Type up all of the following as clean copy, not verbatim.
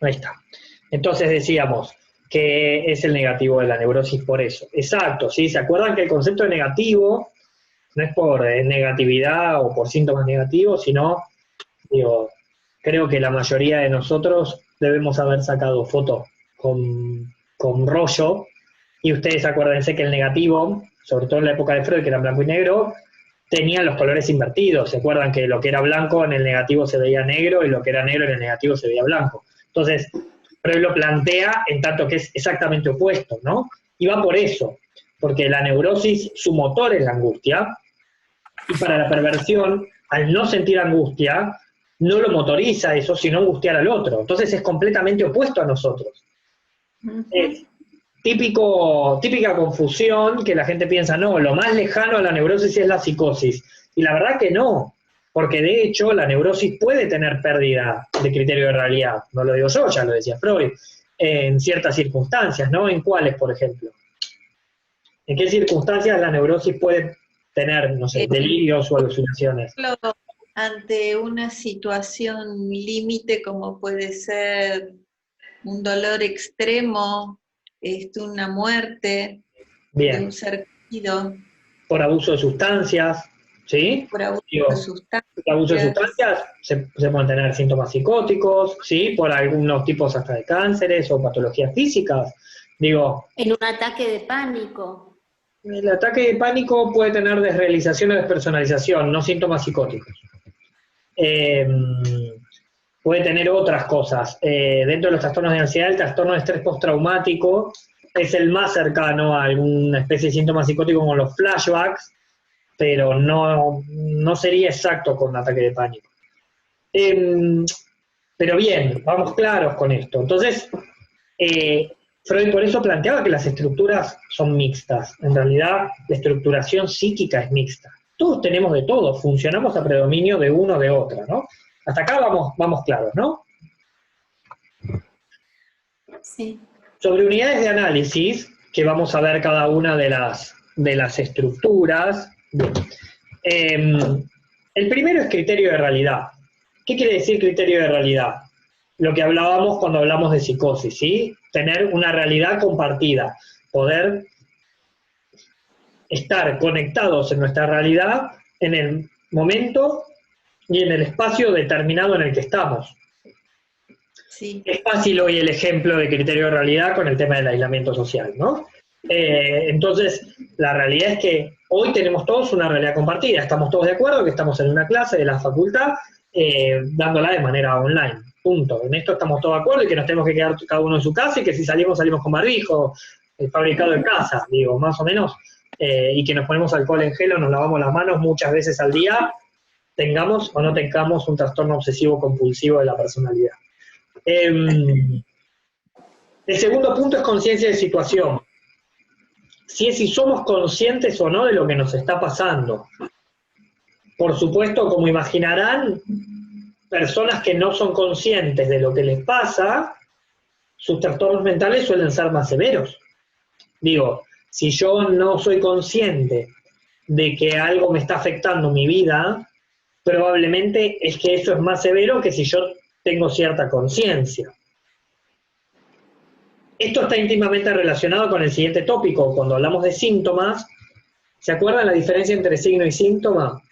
Ahí está. Entonces decíamos que es el negativo de la neurosis por eso. Exacto, ¿sí? ¿Se acuerdan que el concepto de negativo no es por negatividad o por síntomas negativos, sino, digo, creo que la mayoría de nosotros debemos haber sacado fotos con rollo, y ustedes acuérdense que el negativo, sobre todo en la época de Freud, que era blanco y negro, tenían los colores invertidos. ¿Se acuerdan que lo que era blanco en el negativo se veía negro y lo que era negro en el negativo se veía blanco? Entonces, Freud lo plantea en tanto que es exactamente opuesto, ¿no? Y va por eso, porque la neurosis, su motor es la angustia, y para la perversión, al no sentir angustia, no lo motoriza eso, sino angustiar al otro. Entonces es completamente opuesto a nosotros. Es típica confusión que la gente piensa, no, lo más lejano a la neurosis es la psicosis. Y la verdad que no, porque de hecho la neurosis puede tener pérdida de criterio de realidad. No lo digo yo, ya lo decía Freud, en ciertas circunstancias, ¿no? ¿En cuáles, por ejemplo? ¿En qué circunstancias la neurosis puede tener, no sé, delirios o alucinaciones? Ante una situación límite como puede ser un dolor extremo, una muerte de Bien. un ser querido, Por abuso de sustancias, ¿sí? por abuso de Digo, por abuso de sustancias. sustancias se pueden tener síntomas psicóticos, ¿sí? Por algunos tipos hasta de cánceres o patologías físicas. Digo, En un ataque de pánico. el ataque de pánico puede tener desrealización o despersonalización, no síntomas psicóticos. Eh, puede tener otras cosas. Dentro de los trastornos de ansiedad, el trastorno de estrés postraumático es el más cercano a alguna especie de síntoma psicótico como los flashbacks, pero no sería exacto con un ataque de pánico. Pero bien, vamos claros con esto. Entonces, Freud por eso planteaba que las estructuras son mixtas. En realidad, la estructuración psíquica es mixta. Todos tenemos de todo, funcionamos a predominio de uno o de otra, ¿no? Hasta acá vamos claros, ¿no? Sí. Sobre unidades de análisis, que vamos a ver cada una de las estructuras. El primero es criterio de realidad. ¿Qué quiere decir criterio de realidad? Lo que hablábamos cuando hablamos de psicosis, ¿sí? Tener una realidad compartida, poder estar conectados en nuestra realidad en el momento y en el espacio determinado en el que estamos. Sí. Es fácil hoy el ejemplo de criterio de realidad con el tema del aislamiento social, ¿no? Entonces, la realidad es que hoy tenemos todos una realidad compartida, estamos todos de acuerdo que estamos en una clase de la facultad dándola de manera online, punto. En esto estamos todos de acuerdo y que nos tenemos que quedar cada uno en su casa y que si salimos con barbijo, fabricado en casa, digo, más o menos, y que nos ponemos alcohol en gel o nos lavamos las manos muchas veces al día, tengamos o no tengamos un trastorno obsesivo compulsivo de la personalidad. El segundo punto es conciencia de situación. Si somos conscientes o no de lo que nos está pasando. Por supuesto, como imaginarán, personas que no son conscientes de lo que les pasa, sus trastornos mentales suelen ser más severos. Digo, si yo no soy consciente de que algo me está afectando mi vida, probablemente es que eso es más severo que si yo tengo cierta conciencia. Esto está íntimamente relacionado con el siguiente tópico. Cuando hablamos de síntomas, ¿se acuerdan la diferencia entre signo y síntoma?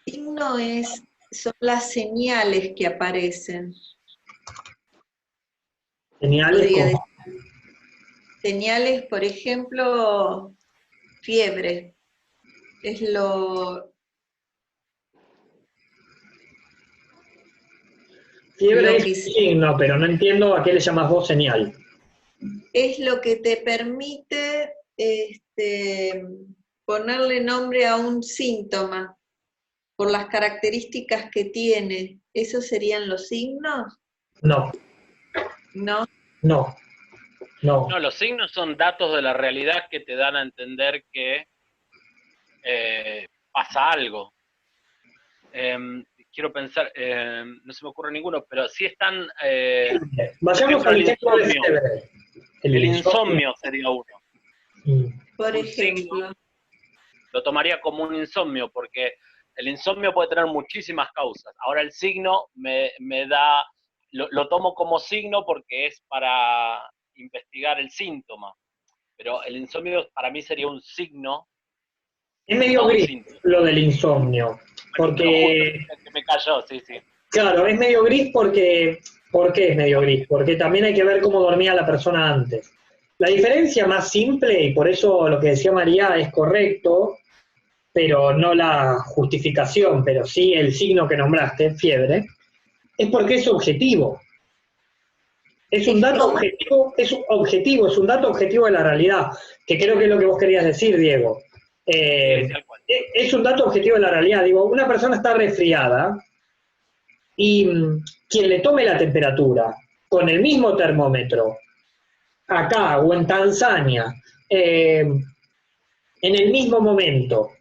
Signo son las señales que aparecen. Señales como... Señales, por ejemplo, fiebre. Es lo... Fiebre es un signo, pero no entiendo a qué le llamas vos señal. Es lo que te permite ponerle nombre a un síntoma por las características que tiene. ¿Esos serían los signos? No. ¿No? No. No. No, los signos son datos de la realidad que te dan a entender que pasa algo. Quiero pensar, no se me ocurre ninguno, pero sí están... Vayamos al ejemplo de fiebre. El insomnio sería uno. Por ejemplo. Lo tomaría como un insomnio, porque el insomnio puede tener muchísimas causas. Ahora el signo me da, lo tomo como signo porque es para investigar el síntoma, pero el insomnio para mí sería un signo. Es medio no un gris síntoma. lo del insomnio, porque, Que me cayó, sí. claro, es medio gris porque, ¿por qué es medio gris? Porque también hay que ver cómo dormía la persona antes. La diferencia más simple, y por eso lo que decía María es correcto, pero no la justificación, pero sí el signo que nombraste, fiebre, es porque es objetivo. Es un dato objetivo, es un dato objetivo de la realidad, que creo que es lo que vos querías decir, Diego. Sí, tal cual. Es un dato objetivo de la realidad. Digo, una persona está resfriada y quien le tome la temperatura con el mismo termómetro, acá o en Tanzania, en el mismo momento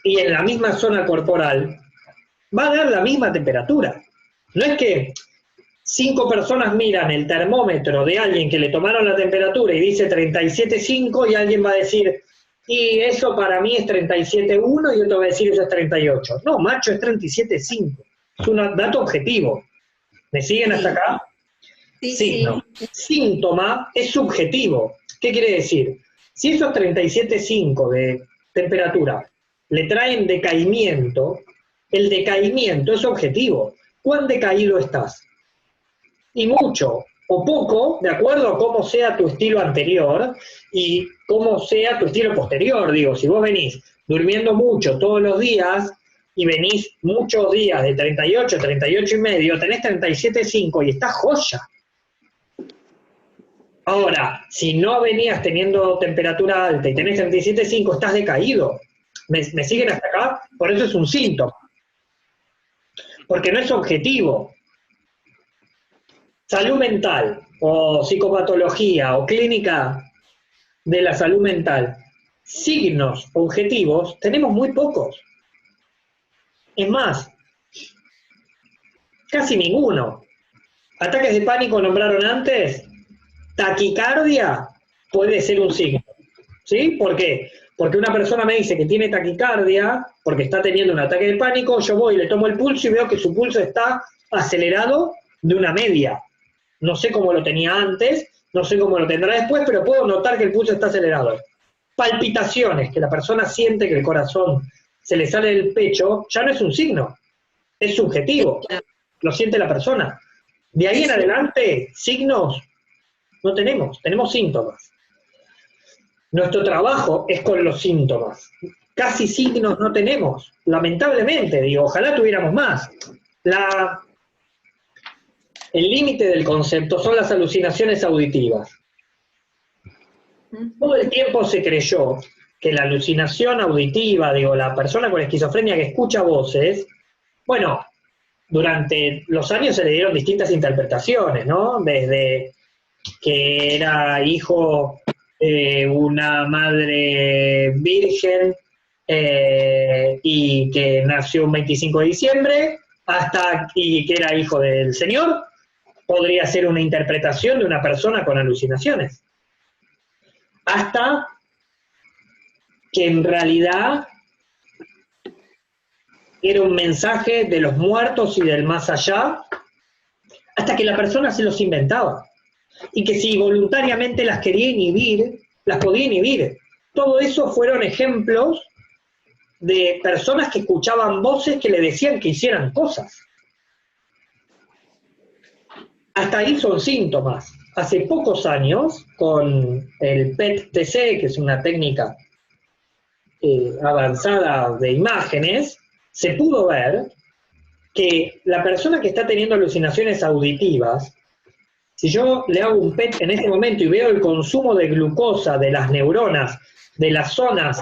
y en la misma zona corporal, va a dar la misma temperatura. No es que 5 personas miran el termómetro de alguien que le tomaron la temperatura y dice 37,5 y alguien va a decir, y eso para mí es 37,1 y otro va a decir eso es 38. No, macho, es 37,5. Es un dato objetivo. ¿Me siguen hasta acá? Sí, Signo. Síntoma es subjetivo. ¿Qué quiere decir? Si esos 37,5 de temperatura le traen decaimiento, el decaimiento es objetivo. ¿Cuán decaído estás? Y mucho o poco, de acuerdo a cómo sea tu estilo anterior y cómo sea tu estilo posterior. Digo, si vos venís durmiendo mucho todos los días y venís muchos días de 38, 38,5, tenés 37,5 y estás joya. Ahora, si no venías teniendo temperatura alta y tenés 37,5, estás decaído. ¿Me siguen hasta acá? Por eso es un síntoma. Porque no es objetivo. Salud mental, o psicopatología, o clínica de la salud mental, signos objetivos, tenemos muy pocos. Es más, casi ninguno. Ataques de pánico nombraron antes, taquicardia puede ser un signo. ¿Sí? ¿Por qué? Porque una persona me dice que tiene taquicardia, porque está teniendo un ataque de pánico, yo voy y le tomo el pulso y veo que su pulso está acelerado de una media. No sé cómo lo tenía antes, no sé cómo lo tendrá después, pero puedo notar que el pulso está acelerado. Palpitaciones, que la persona siente que el corazón se le sale del pecho, ya no es un signo, es subjetivo, lo siente la persona. De ahí en adelante, signos no tenemos, tenemos síntomas. Nuestro trabajo es con los síntomas. Casi signos no tenemos, lamentablemente, digo, ojalá tuviéramos más. El límite del concepto son las alucinaciones auditivas. Todo el tiempo se creyó que la alucinación auditiva, digo, la persona con esquizofrenia que escucha voces, bueno, durante los años se le dieron distintas interpretaciones, ¿no? Desde que era hijo de una madre virgen y que nació un 25 de diciembre, hasta y que era hijo del Señor, podría ser una interpretación de una persona con alucinaciones. Hasta que en realidad era un mensaje de los muertos y del más allá, hasta que la persona se los inventaba. Y que si voluntariamente las quería inhibir, las podía inhibir. Todo eso fueron ejemplos de personas que escuchaban voces que le decían que hicieran cosas. Hasta ahí son síntomas. Hace pocos años, con el PET-TC, que es una técnica avanzada de imágenes, se pudo ver que la persona que está teniendo alucinaciones auditivas, si yo le hago un PET en este momento y veo el consumo de glucosa de las neuronas, de las zonas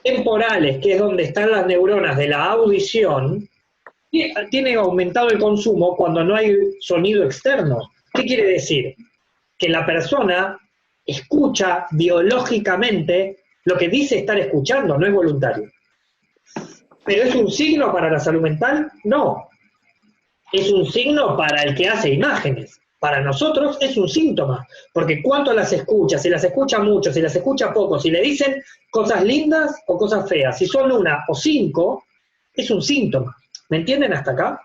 temporales, que es donde están las neuronas de la audición, tiene aumentado el consumo cuando no hay sonido externo. ¿Qué quiere decir? Que la persona escucha biológicamente lo que dice estar escuchando, no es voluntario. ¿Pero es un signo para la salud mental? No. Es un signo para el que hace imágenes. Para nosotros es un síntoma, porque cuánto las escucha, si las escucha mucho, si las escucha poco, si le dicen cosas lindas o cosas feas, si son 1 o 5, es un síntoma. ¿Me entienden hasta acá?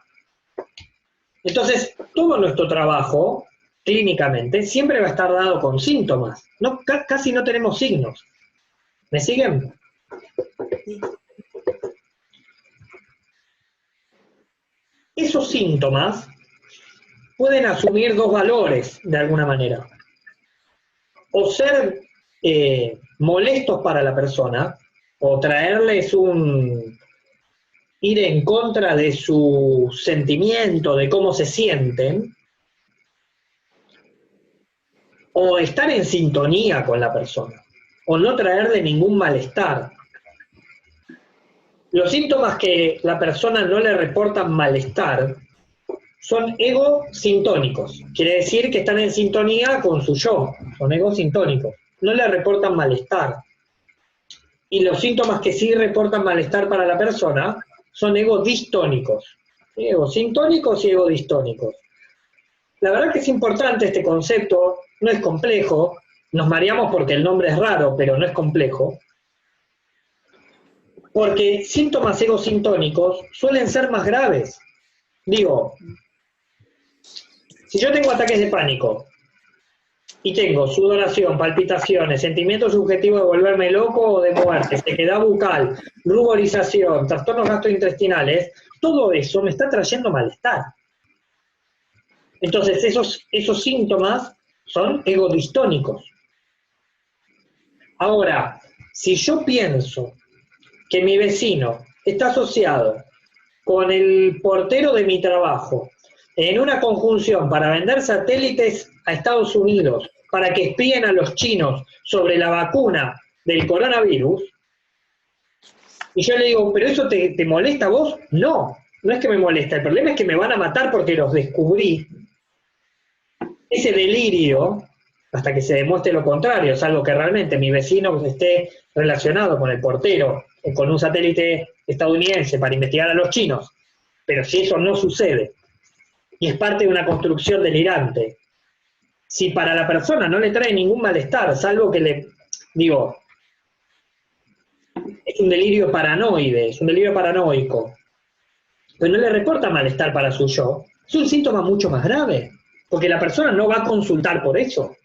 Entonces, todo nuestro trabajo, clínicamente, siempre va a estar dado con síntomas. No, casi no tenemos signos. ¿Me siguen? Sí. Esos síntomas pueden asumir dos valores, de alguna manera. O ser molestos para la persona, o traerles ir en contra de su sentimiento, de cómo se sienten, o estar en sintonía con la persona, o no traerle ningún malestar. Los síntomas que la persona no le reportan malestar son egosintónicos, quiere decir que están en sintonía con su yo, son egosintónicos, no le reportan malestar. Y los síntomas que sí reportan malestar para la persona son egodistónicos, egosintónicos y egodistónicos. La verdad que es importante este concepto, no es complejo, nos mareamos porque el nombre es raro, pero no es complejo, porque síntomas egosintónicos suelen ser más graves. Digo, si yo tengo ataques de pánico y tengo sudoración, palpitaciones, sentimiento subjetivo de volverme loco o de muerte, sequedad bucal, ruborización, trastornos gastrointestinales, todo eso me está trayendo malestar. Entonces esos síntomas son egodistónicos. Ahora, si yo pienso que mi vecino está asociado con el portero de mi trabajo en una conjunción para vender satélites a Estados Unidos para que espíen a los chinos sobre la vacuna del coronavirus, y yo le digo, ¿pero eso te molesta a vos? No, no es que me molesta, el problema es que me van a matar porque los descubrí. Ese delirio, hasta que se demuestre lo contrario, salvo que realmente mi vecino esté relacionado con el portero o con un satélite estadounidense para investigar a los chinos, pero si eso no sucede, y es parte de una construcción delirante, si para la persona no le trae ningún malestar, salvo que es un delirio paranoide, es un delirio paranoico, pero no le reporta malestar para su yo, es un síntoma mucho más grave, porque la persona no va a consultar por eso.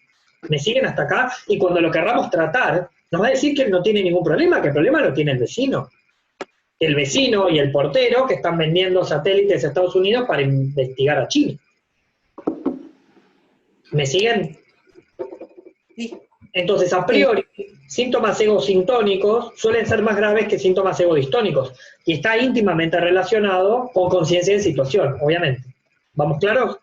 ¿Me siguen hasta acá? Y cuando lo querramos tratar, nos va a decir que él no tiene ningún problema, que el problema lo tiene el vecino. El vecino y el portero que están vendiendo satélites a Estados Unidos para investigar a China. ¿Me siguen? Sí. Entonces, a priori, síntomas egosintónicos suelen ser más graves que síntomas egodistónicos, y está íntimamente relacionado con conciencia de situación, obviamente. ¿Vamos claros?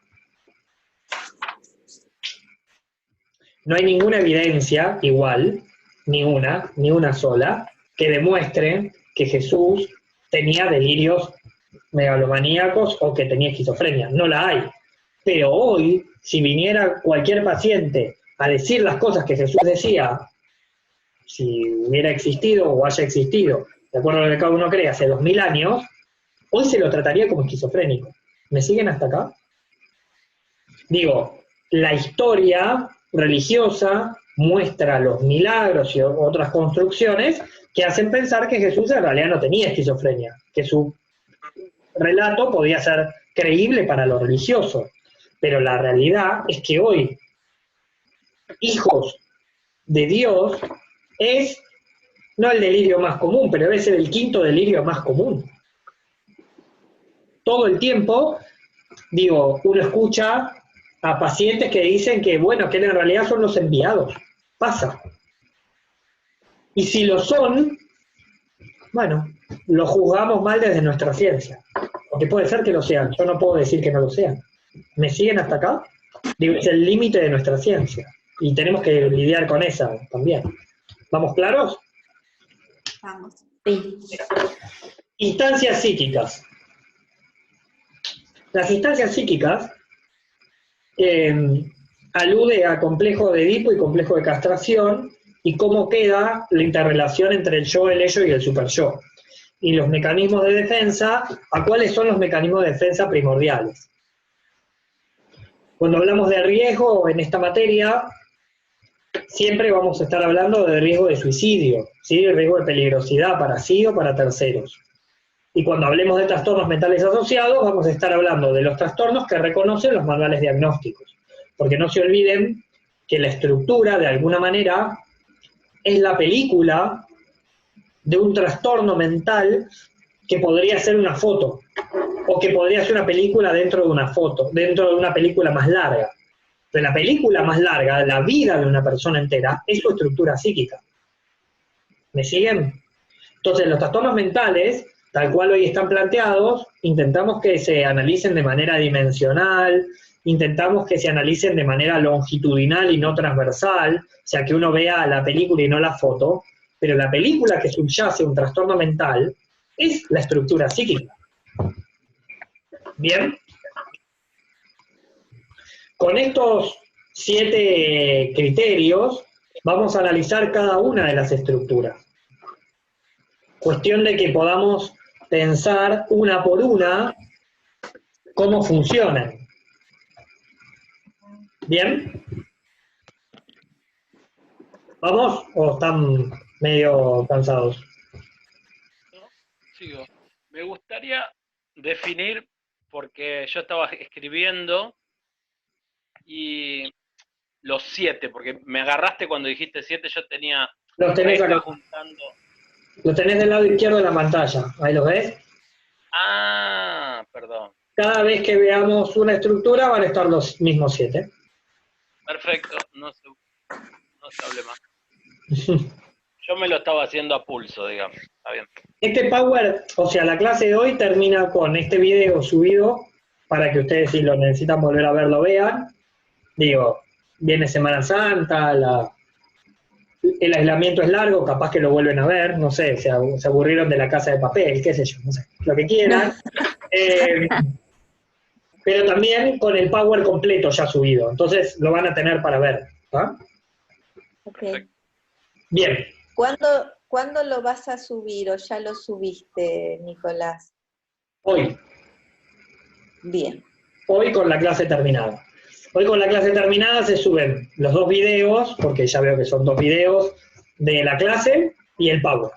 No hay ninguna evidencia igual, ni una sola, que demuestre que Jesús tenía delirios megalomaníacos o que tenía esquizofrenia. No la hay. Pero hoy, si viniera cualquier paciente a decir las cosas que Jesús decía, si hubiera existido o haya existido, de acuerdo a lo que cada uno cree, hace 2000 años, hoy se lo trataría como esquizofrénico. ¿Me siguen hasta acá? Digo, la historia religiosa muestra los milagros y otras construcciones que hacen pensar que Jesús en realidad no tenía esquizofrenia, que su relato podía ser creíble para lo religioso. Pero la realidad es que hoy, hijos de Dios, es no el delirio más común, pero debe ser el quinto delirio más común. Todo el tiempo, uno escucha a pacientes que dicen que, bueno, que en realidad son los enviados. Pasa. Y si lo son, bueno, lo juzgamos mal desde nuestra ciencia. Porque puede ser que lo sean, yo no puedo decir que no lo sean. ¿Me siguen hasta acá? Es el límite de nuestra ciencia. Y tenemos que lidiar con esa también. ¿Vamos claros? Vamos. Sí. Instancias psíquicas. Las instancias psíquicas alude a complejo de Edipo y complejo de castración y cómo queda la interrelación entre el yo, el ello y el superyo. Y los mecanismos de defensa, ¿a cuáles son los mecanismos de defensa primordiales? Cuando hablamos de riesgo en esta materia, siempre vamos a estar hablando de riesgo de suicidio, ¿sí? Riesgo de peligrosidad para sí o para terceros. Y cuando hablemos de trastornos mentales asociados, vamos a estar hablando de los trastornos que reconocen los manuales diagnósticos. Porque no se olviden que la estructura, de alguna manera, es la película de un trastorno mental que podría ser una foto, o que podría ser una película dentro de una foto, dentro de una película más larga. Pero la película más larga, la vida de una persona entera, es su estructura psíquica. ¿Me siguen? Entonces, los trastornos mentales, tal cual hoy están planteados, intentamos que se analicen de manera dimensional, intentamos que se analicen de manera longitudinal y no transversal, o sea, que uno vea la película y no la foto, pero la película que subyace un trastorno mental es la estructura psíquica. ¿Bien? Con estos 7 criterios vamos a analizar cada una de las estructuras. Cuestión de que podamos pensar una por una cómo funcionan. ¿Bien? ¿Vamos? ¿O están medio cansados? No, sigo. Me gustaría definir, porque yo estaba escribiendo y los 7, porque me agarraste cuando dijiste 7, yo tenía... Los tenés acá. Juntando. Los tenés del lado izquierdo de la pantalla. ¿Ahí los ves? Ah, perdón. Cada vez que veamos una estructura van a estar los mismos 7. Perfecto, no se hable más. Yo me lo estaba haciendo a pulso, digamos. Está bien. Este Power, o sea, la clase de hoy termina con este video subido para que ustedes, si lo necesitan volver a ver, lo vean. Digo, viene Semana Santa, el aislamiento es largo, capaz que lo vuelven a ver, no sé, se aburrieron de La Casa de Papel, qué sé yo, no sé, lo que quieran. Pero también con el Power completo ya subido, entonces lo van a tener para ver. ¿Ah? Okay. Bien. ¿Cuándo lo vas a subir o ya lo subiste, Nicolás? Hoy. Bien. Hoy con la clase terminada. Hoy con la clase terminada se suben los 2 videos, porque ya veo que son 2 videos, de la clase y el Power.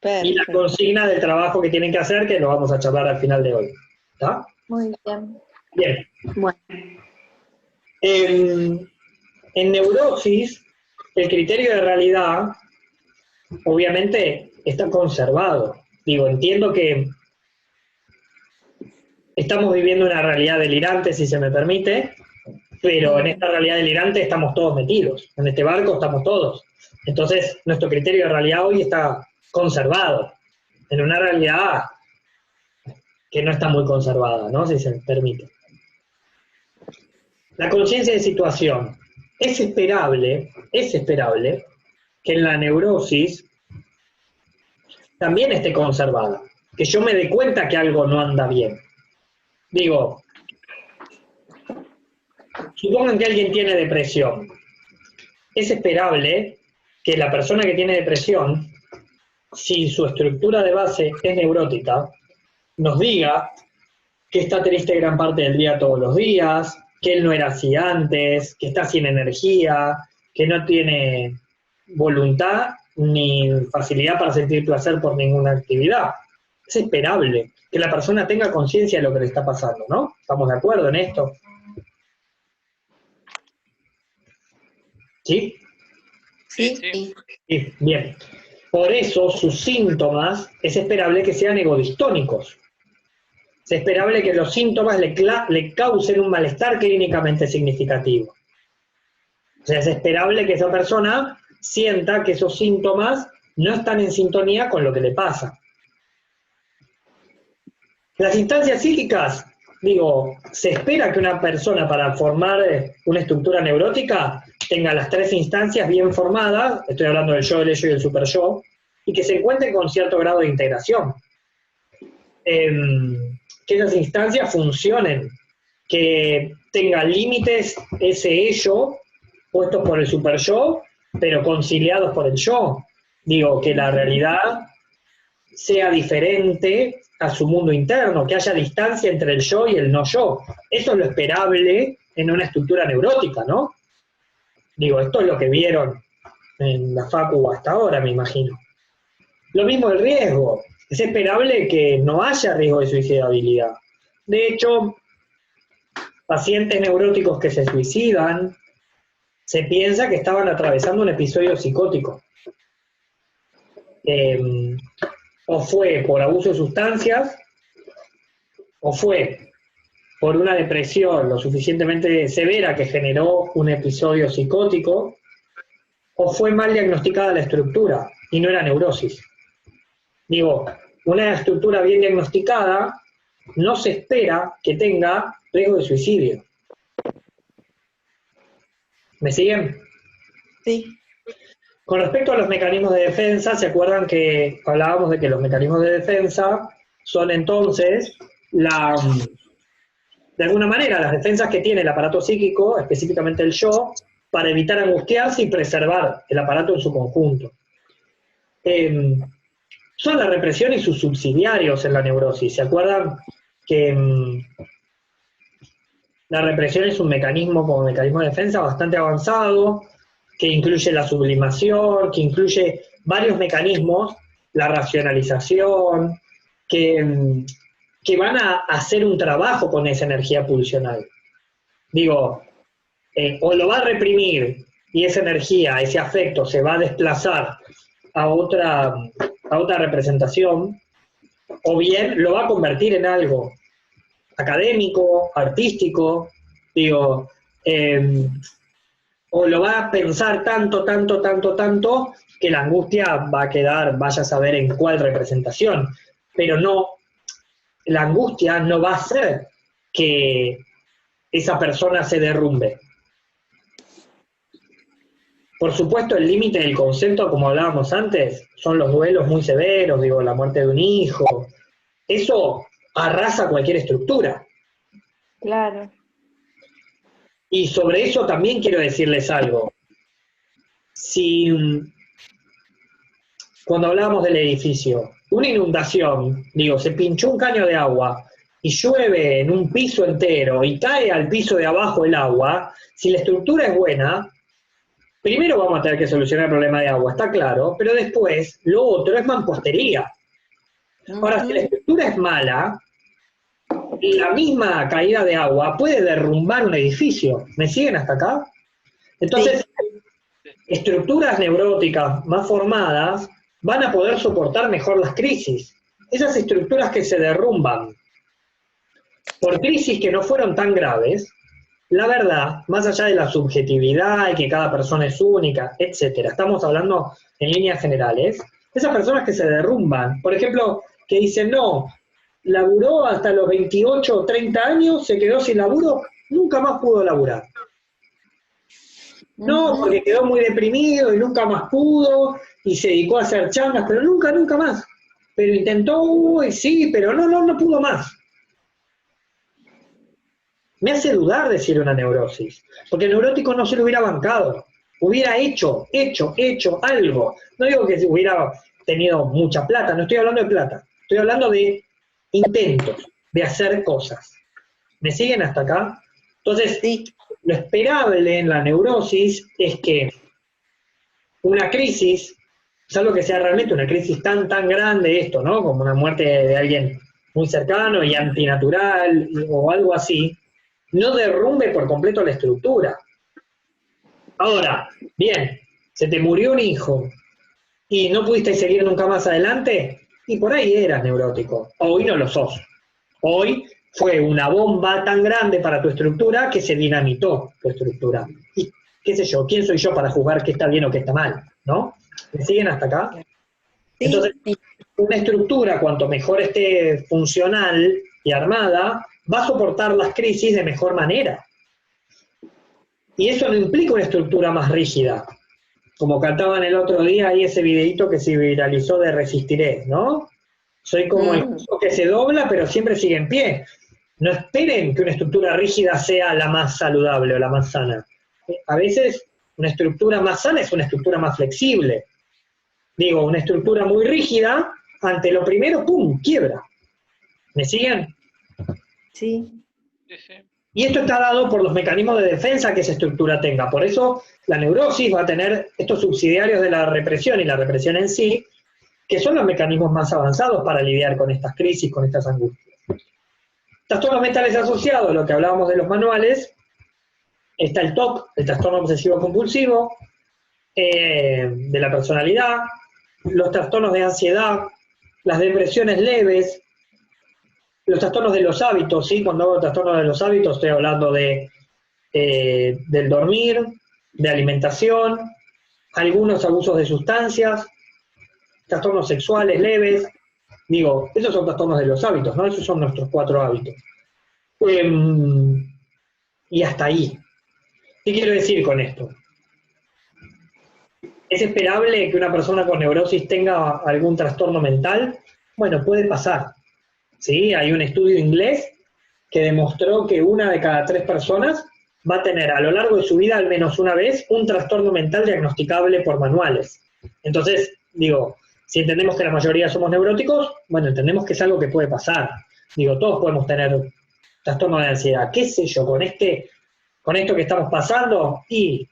Perfecto. Y la consigna del trabajo que tienen que hacer, que lo vamos a charlar al final de hoy. ¿Está? Muy bien. Bien. Bueno. En neurosis, el criterio de realidad, obviamente, está conservado. Digo, entiendo que estamos viviendo una realidad delirante, si se me permite, pero en esta realidad delirante estamos todos metidos. En este barco estamos todos. Entonces, nuestro criterio de realidad hoy está conservado. En una realidad que no está muy conservada, ¿no? Si se me permite. La conciencia de situación. Es esperable que en la neurosis también esté conservada. Que yo me dé cuenta que algo no anda bien. Digo, supongan que alguien tiene depresión. Es esperable que la persona que tiene depresión, si su estructura de base es neurótica, nos diga que está triste gran parte del día todos los días, que él no era así antes, que está sin energía, que no tiene voluntad ni facilidad para sentir placer por ninguna actividad. Es esperable que la persona tenga conciencia de lo que le está pasando, ¿no? ¿Estamos de acuerdo en esto? ¿Sí? Sí, Sí. Sí, bien. Por eso sus síntomas es esperable que sean egodistónicos. Es esperable que los síntomas le causen un malestar clínicamente significativo. O sea, es esperable que esa persona sienta que esos síntomas no están en sintonía con lo que le pasa. Las instancias psíquicas, digo, se espera que una persona para formar una estructura neurótica tenga las 3 instancias bien formadas, estoy hablando del yo, el ello y el superyo, y que se encuentren con cierto grado de integración. Que esas instancias funcionen, que tengan límites ese ello puestos por el superyo, pero conciliados por el yo. Digo, que la realidad sea diferente a su mundo interno, que haya distancia entre el yo y el no yo. Eso es lo esperable en una estructura neurótica, ¿no? Digo, esto es lo que vieron en la facu hasta ahora, me imagino. Lo mismo el riesgo. es esperable que no haya riesgo de suicidabilidad. De hecho, pacientes neuróticos que se suicidan, se piensa que estaban atravesando un episodio psicótico. O fue por abuso de sustancias, o fue por una depresión lo suficientemente severa que generó un episodio psicótico, o fue mal diagnosticada la estructura y no era neurosis. Digo, una estructura bien diagnosticada no se espera que tenga riesgo de suicidio. ¿Me siguen? Sí. Con respecto a los mecanismos de defensa, ¿se acuerdan que hablábamos de que los mecanismos de defensa son entonces de alguna manera las defensas que tiene el aparato psíquico, específicamente el yo, para evitar angustiarse y preservar el aparato en su conjunto? Son la represión y sus subsidiarios en la neurosis. ¿Se acuerdan que la represión es un mecanismo como mecanismo de defensa bastante avanzado, que incluye la sublimación, que incluye varios mecanismos, la racionalización, que van a hacer un trabajo con esa energía pulsional? Digo, o lo va a reprimir y esa energía, ese afecto se va a desplazar a otra representación, o bien lo va a convertir en algo académico, artístico, digo, o lo va a pensar tanto, que la angustia va a quedar, vaya a saber en cuál representación, pero no, la angustia no va a hacer que esa persona se derrumbe. Por supuesto, el límite del concepto, como hablábamos antes, son los duelos muy severos, digo, la muerte de un hijo. Eso arrasa cualquier estructura. Claro. Y sobre eso también quiero decirles algo. Si, cuando hablábamos del edificio, una inundación, digo, se pinchó un caño de agua y llueve en un piso entero y cae al piso de abajo el agua, si la estructura es buena, primero vamos a tener que solucionar el problema de agua, está claro, pero después lo otro es mampostería. Ahora, si la estructura es mala, la misma caída de agua puede derrumbar un edificio. ¿Me siguen hasta acá? Entonces, estructuras neuróticas más formadas van a poder soportar mejor las crisis. Esas estructuras que se derrumban por crisis que no fueron tan graves, la verdad, más allá de la subjetividad y que cada persona es única, etcétera, estamos hablando en líneas generales, esas personas que se derrumban, por ejemplo, que dicen, no, laburó hasta los 28 o 30 años, se quedó sin laburo, nunca más pudo laburar. No, porque quedó muy deprimido y nunca más pudo, y se dedicó a hacer changas, pero nunca más. Pero intentó, y sí, pero no pudo más. Me hace dudar decir una neurosis, porque el neurótico no se lo hubiera bancado, hubiera hecho algo. No digo que hubiera tenido mucha plata, no estoy hablando de plata, estoy hablando de intentos, de hacer cosas. ¿Me siguen hasta acá? Entonces, lo esperable en la neurosis es que una crisis, salvo que sea realmente una crisis tan grande esto, ¿no? Como una muerte de alguien muy cercano y antinatural o algo así, no derrumbe por completo la estructura. Ahora, bien, se te murió un hijo y no pudiste seguir nunca más adelante, y por ahí eras neurótico. Hoy no lo sos. Hoy fue una bomba tan grande para tu estructura que se dinamitó tu estructura. Y qué sé yo, ¿quién soy yo para juzgar qué está bien o qué está mal? ¿No? ¿Me siguen hasta acá? Entonces, una estructura, cuanto mejor esté funcional y armada, va a soportar las crisis de mejor manera. Y eso no implica una estructura más rígida. Como cantaban el otro día ahí ese videíto que se viralizó de Resistiré, ¿no? Soy como el queso que se dobla, pero siempre sigue en pie. No esperen que una estructura rígida sea la más saludable o la más sana. A veces una estructura más sana es una estructura más flexible. Digo, una estructura muy rígida, ante lo primero, ¡pum!, quiebra. ¿Me siguen? Sí. Y esto está dado por los mecanismos de defensa que esa estructura tenga. Por eso la neurosis va a tener estos subsidiarios de la represión y la represión en sí, que son los mecanismos más avanzados para lidiar con estas crisis, con estas angustias. Trastornos mentales asociados, lo que hablábamos de los manuales, está el TOC, el trastorno obsesivo compulsivo, de la personalidad, los trastornos de ansiedad, las depresiones leves, los trastornos de los hábitos, ¿sí? Cuando hablo de trastornos de los hábitos estoy hablando del dormir, de alimentación, algunos abusos de sustancias, trastornos sexuales leves, digo, esos son trastornos de los hábitos, ¿no? Esos son nuestros 4 hábitos. Y hasta ahí. ¿Qué quiero decir con esto? ¿Es esperable que una persona con neurosis tenga algún trastorno mental? Bueno, puede pasar. ¿Sí? Hay un estudio inglés que demostró que 1 de cada 3 personas va a tener a lo largo de su vida al menos una vez un trastorno mental diagnosticable por manuales. Entonces, digo, si entendemos que la mayoría somos neuróticos, bueno, entendemos que es algo que puede pasar. Digo, todos podemos tener trastorno de ansiedad. ¿Qué sé yo? Con esto que estamos pasando, y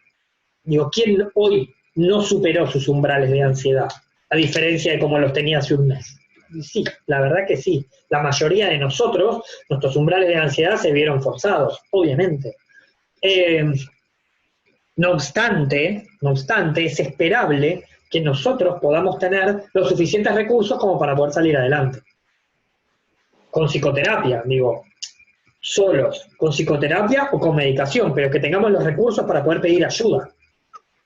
digo, ¿quién hoy no superó sus umbrales de ansiedad? A diferencia de como los tenía hace un mes. Y sí, la verdad que sí. La mayoría de nosotros, nuestros umbrales de ansiedad se vieron forzados, obviamente. No obstante, es esperable que nosotros podamos tener los suficientes recursos como para poder salir adelante. Con psicoterapia, digo, solos, con psicoterapia o con medicación, pero que tengamos los recursos para poder pedir ayuda.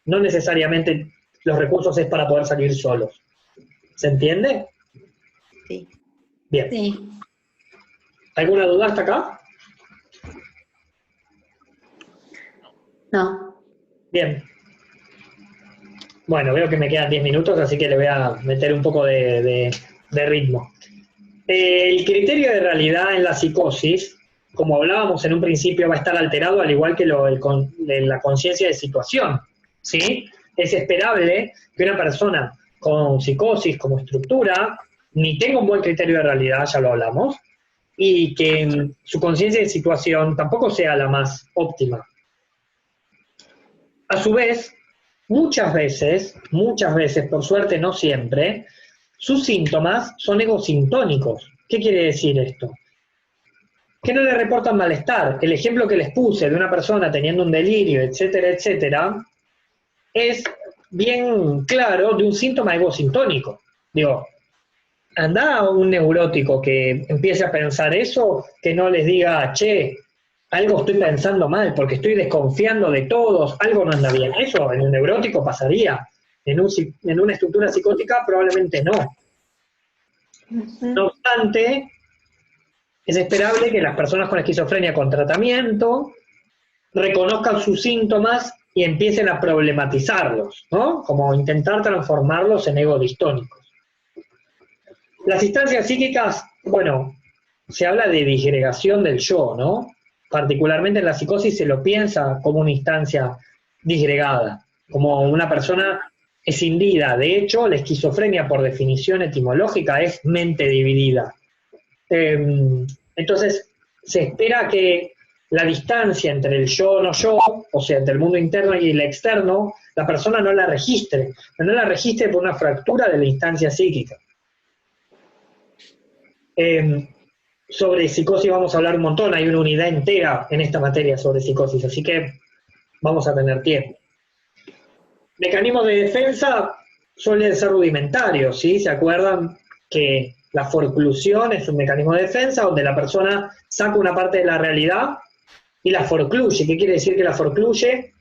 No necesariamente los recursos es para poder salir solos. ¿Se entiende? Sí. Bien. Sí. ¿Alguna duda hasta acá? No. Bien. Bueno, veo que me quedan 10 minutos, así que le voy a meter un poco de ritmo. El criterio de realidad en la psicosis, como hablábamos en un principio, va a estar alterado al igual que la conciencia de situación, ¿sí? Es esperable que una persona con psicosis como estructura ni tenga un buen criterio de realidad, ya lo hablamos, y que su conciencia de situación tampoco sea la más óptima. A su vez, muchas veces, por suerte no siempre, sus síntomas son egosintónicos. ¿Qué quiere decir esto? Que no le reportan malestar. El ejemplo que les puse de una persona teniendo un delirio, etcétera, etcétera, es bien claro de un síntoma egosintónico. Digo, anda a un neurótico que empiece a pensar eso, que no les diga, che, algo estoy pensando mal, porque estoy desconfiando de todos, algo no anda bien. Eso en un neurótico pasaría. En una estructura psicótica probablemente no. No obstante, es esperable que las personas con esquizofrenia con tratamiento reconozcan sus síntomas y empiecen a problematizarlos, ¿no? Como intentar transformarlos en ego distónicos. Las instancias psíquicas, bueno, se habla de disgregación del yo, ¿no? Particularmente en la psicosis se lo piensa como una instancia disgregada, como una persona escindida. De hecho, la esquizofrenia, por definición etimológica, es mente dividida. Entonces, se espera que la distancia entre el yo no yo, o sea, entre el mundo interno y el externo, la persona no la registre, pero no la registre por una fractura de la instancia psíquica. Sobre psicosis vamos a hablar un montón, hay una unidad entera en esta materia sobre psicosis, así que vamos a tener tiempo. Mecanismos de defensa suelen ser rudimentarios, ¿sí? ¿Se acuerdan que la forclusión es un mecanismo de defensa donde la persona saca una parte de la realidad y la forcluye? ¿Qué quiere decir que la forcluye?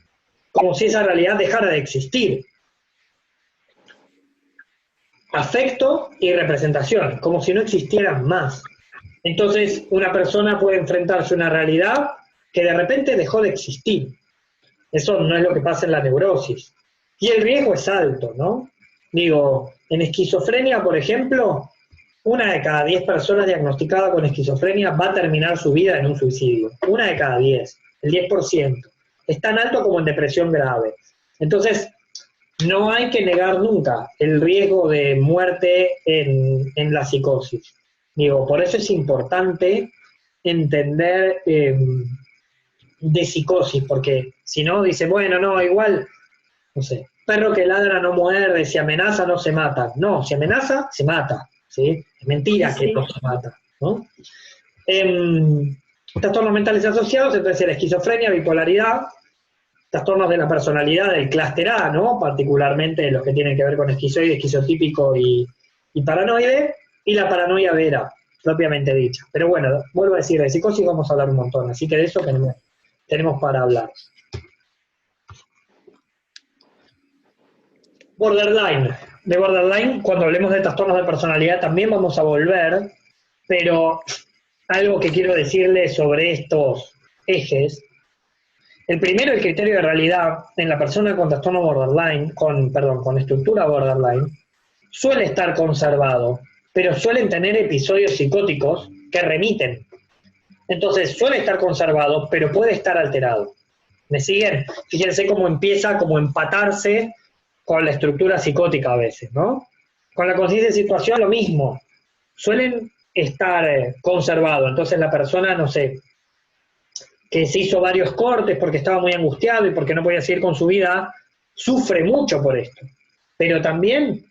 Como si esa realidad dejara de existir. Afecto y representación, como si no existieran más. Entonces, una persona puede enfrentarse a una realidad que de repente dejó de existir. Eso no es lo que pasa en la neurosis. Y el riesgo es alto, ¿no? Digo, en esquizofrenia, por ejemplo, 1 de cada 10 personas diagnosticadas con esquizofrenia va a terminar su vida en un suicidio. 1 de cada 10, el 10%. Es tan alto como en depresión grave. Entonces, no hay que negar nunca el riesgo de muerte en la psicosis. Digo, por eso es importante entender de psicosis, porque si no, dice, bueno, no, igual, no sé, perro que ladra no muerde, si amenaza no se mata. No, si amenaza, se mata, ¿sí? Es mentira que no se mata, ¿no? Trastornos mentales asociados, entonces la esquizofrenia, bipolaridad, trastornos de la personalidad del clúster A, ¿no? Particularmente los que tienen que ver con esquizoide, esquizotípico y paranoide, y la paranoia vera, propiamente dicha. Pero bueno, vuelvo a decir, de psicosis vamos a hablar un montón, así que de eso tenemos para hablar. Borderline. De borderline, cuando hablemos de trastornos de personalidad también vamos a volver, pero algo que quiero decirles sobre estos ejes. El primero, el criterio de realidad en la persona con trastorno borderline, con estructura borderline, suele estar conservado, pero suelen tener episodios psicóticos que remiten. Entonces, suele estar conservado, pero puede estar alterado. ¿Me siguen? Fíjense cómo empieza, como empatarse con la estructura psicótica a veces, ¿no? Con la conciencia de situación lo mismo. Suelen estar conservados. Entonces la persona, no sé, que se hizo varios cortes porque estaba muy angustiado y porque no podía seguir con su vida, sufre mucho por esto. Pero también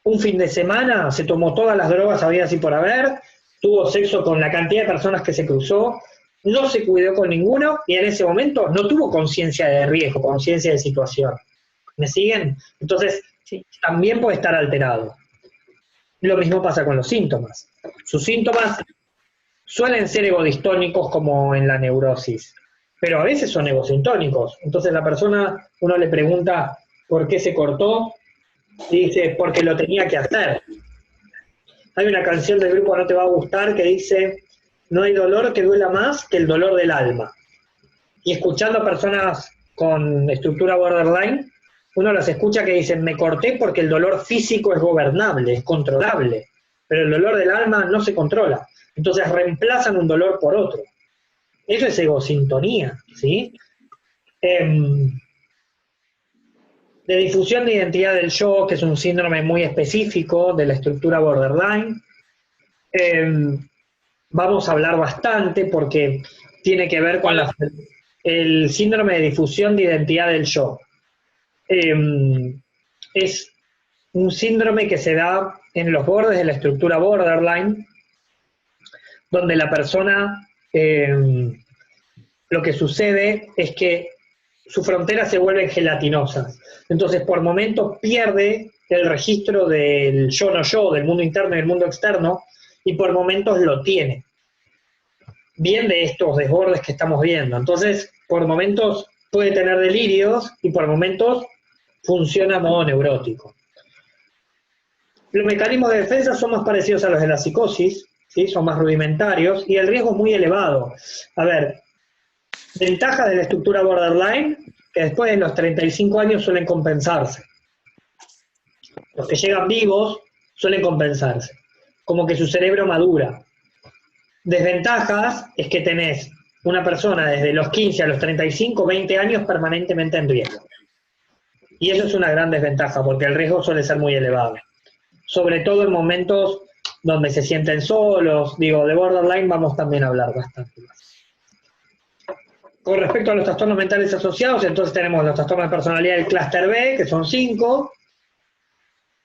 un fin de semana se tomó todas las drogas habidas y por haber, tuvo sexo con la cantidad de personas que se cruzó, no se cuidó con ninguno y en ese momento no tuvo conciencia de riesgo, conciencia de situación. ¿Me siguen? Entonces, sí, también puede estar alterado. Lo mismo pasa con los síntomas. Sus síntomas suelen ser egodistónicos como en la neurosis, pero a veces son egosintónicos. Entonces la persona, uno le pregunta por qué se cortó, y dice, porque lo tenía que hacer. Hay una canción del grupo No Te Va a Gustar que dice, no hay dolor que duela más que el dolor del alma. Y escuchando a personas con estructura borderline, uno las escucha que dicen, me corté porque el dolor físico es gobernable, es controlable, pero el dolor del alma no se controla. Entonces reemplazan un dolor por otro. Eso es egosintonía, ¿sí? De difusión de identidad del yo, que es un síndrome muy específico de la estructura borderline. Vamos a hablar bastante porque tiene que ver con el síndrome de difusión de identidad del yo. Es un síndrome que se da en los bordes de la estructura borderline, donde la persona, lo que sucede es que sus fronteras se vuelven gelatinosas. Entonces, por momentos pierde el registro del yo no yo, del mundo interno y del mundo externo, y por momentos lo tiene. Bien de estos desbordes que estamos viendo. Entonces, por momentos puede tener delirios y por momentos funciona a modo neurótico. Los mecanismos de defensa son más parecidos a los de la psicosis, ¿sí? Son más rudimentarios y el riesgo es muy elevado. A ver, ventajas de la estructura borderline, que después de los 35 años suelen compensarse. Los que llegan vivos suelen compensarse, como que su cerebro madura. Desventajas es que tenés una persona desde los 15 a los 35, 20 años permanentemente en riesgo. Y eso es una gran desventaja, porque el riesgo suele ser muy elevado. Sobre todo en momentos donde se sienten solos, digo, de borderline vamos también a hablar bastante más. Con respecto a los trastornos mentales asociados, entonces tenemos los trastornos de personalidad del clúster B, que son 5,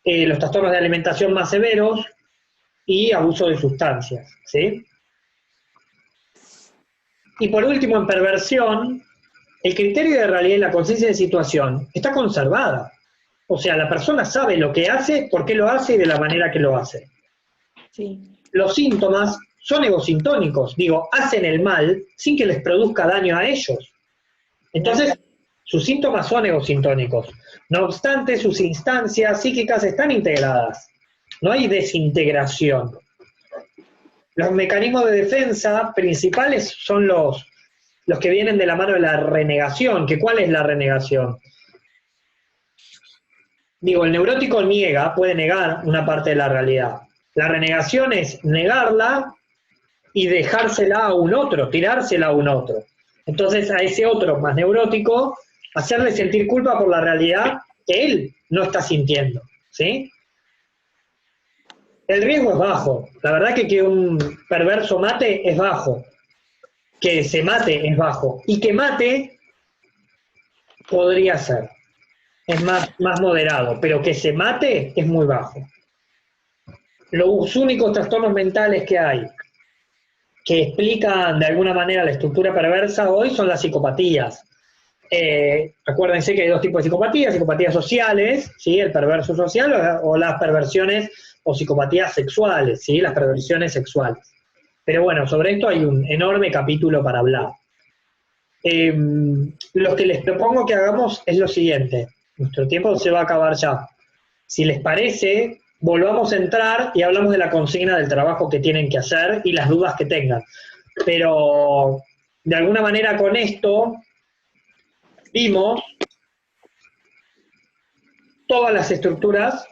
los trastornos de alimentación más severos y abuso de sustancias, ¿sí? Y por último, en perversión, el criterio de realidad y la conciencia de situación está conservada. O sea, la persona sabe lo que hace, por qué lo hace y de la manera que lo hace. Sí. Los síntomas son egosintónicos, digo, hacen el mal sin que les produzca daño a ellos. Entonces, sus síntomas son egosintónicos. No obstante, sus instancias psíquicas están integradas. No hay desintegración. Los mecanismos de defensa principales son los que vienen de la mano de la renegación. ¿Que cuál es la renegación? Digo, el neurótico niega, puede negar una parte de la realidad. La renegación es negarla y dejársela a un otro, tirársela a un otro. Entonces a ese otro más neurótico, hacerle sentir culpa por la realidad que él no está sintiendo, ¿sí? El riesgo es bajo. La verdad que un perverso mate es bajo. Que se mate es bajo. Y que mate podría ser. es más moderado, pero que se mate es muy bajo. Los únicos trastornos mentales que hay que explican de alguna manera la estructura perversa hoy son las psicopatías. Acuérdense que hay dos tipos de psicopatías sociales, ¿sí? El perverso social, o las perversiones o psicopatías sexuales, ¿sí? Las perversiones sexuales. Pero bueno, sobre esto hay un enorme capítulo para hablar. Lo que les propongo que hagamos es lo siguiente. Nuestro tiempo se va a acabar ya. Si les parece, volvamos a entrar y hablamos de la consigna del trabajo que tienen que hacer y las dudas que tengan. Pero de alguna manera con esto vimos todas las estructuras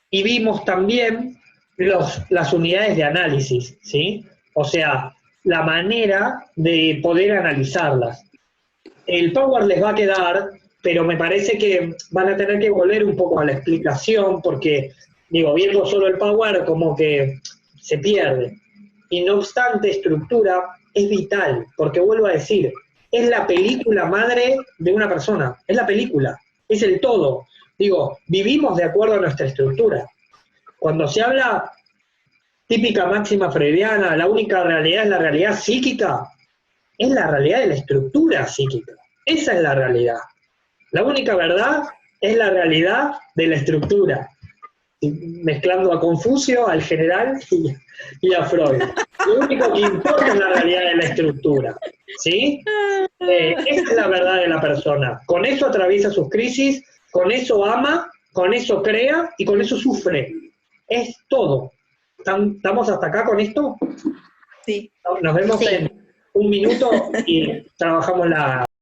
y vimos también las unidades de análisis, ¿sí? O sea, la manera de poder analizarlas. El Power les va a quedar, pero me parece que van a tener que volver un poco a la explicación porque, digo, viendo solo el Power como que se pierde. Y no obstante, estructura es vital, porque vuelvo a decir, es la película madre de una persona, es la película, es el todo. Digo, vivimos de acuerdo a nuestra estructura. Cuando se habla, típica máxima freudiana, la única realidad es la realidad psíquica, es la realidad de la estructura psíquica. Esa es la realidad. La única verdad es la realidad de la estructura. Mezclando a Confucio, al general y a Freud. Lo único que importa es la realidad de la estructura. ¿Sí? Esa es la verdad de la persona. Con eso atraviesa sus crisis, con eso ama, con eso crea y con eso sufre. Es todo. ¿Estamos hasta acá con esto? Sí. Nos vemos Sí. en un minuto y trabajamos la